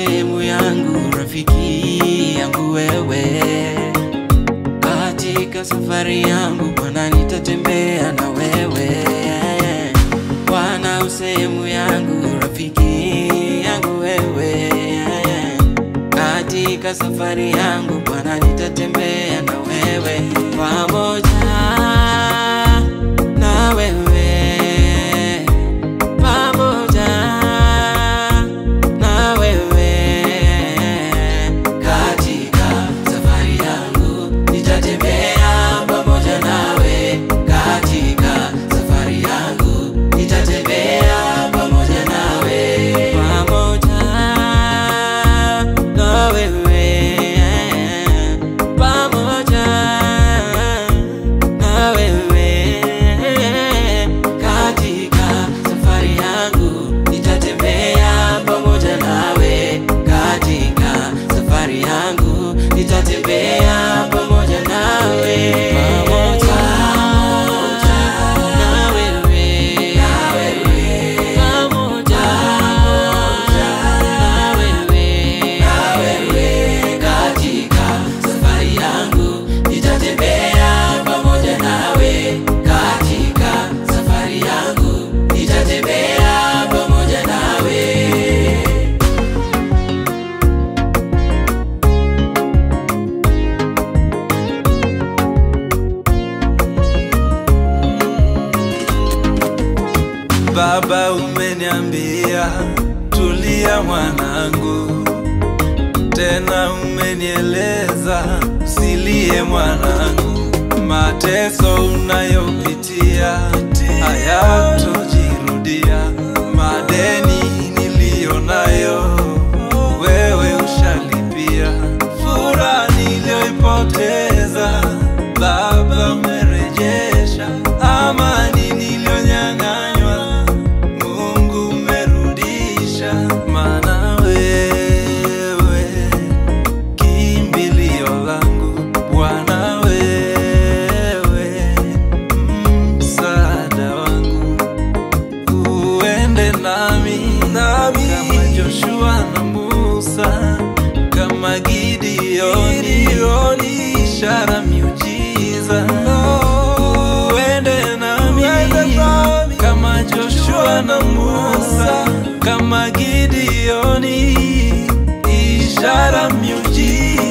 sehemu yangu, rafiki yangu wewe. Katika safari yangu Bwana nitatembea na wewe. Bwana sehemu yangu, rafiki yangu wewe. Katika safari yangu Bwana nitatembea na wewe, pamoja na wewe, pamoja na wewe. Katika safari yangu nitatembea pamoja nawe. Katika safari yangu nitatembea pamoja nawe, pamoja na wewe, pamoja na wewe. Katika safari yangu nitatembea pamoja nawe. Katika safari yangu nitatembea pamoja nawe, pamoja na wewe, pamoja na wewe. Katika safari yangu nitatembea pamoja nawe. Katika safari yangu nitatembea pamoja nawe. Baba, umeniambia tulia mwanangu, tena umenieleza usilie mwanangu. Mateso unayopitia hayatojirudia, madeni niliyo nayo wewe ushalipia. Furaha niliyoipoteza Baba umerejesha, amani niliyonyang'anywa Mungu umerudisha. Maana wewe kimbilio langu Bwana, wewe msaada wangu. Uende nami kama Joshua na Musa, kama Gideoni, ishara miujiza. Uende nami kama Joshua na Musa, kama Gideoni, ishara miujiza.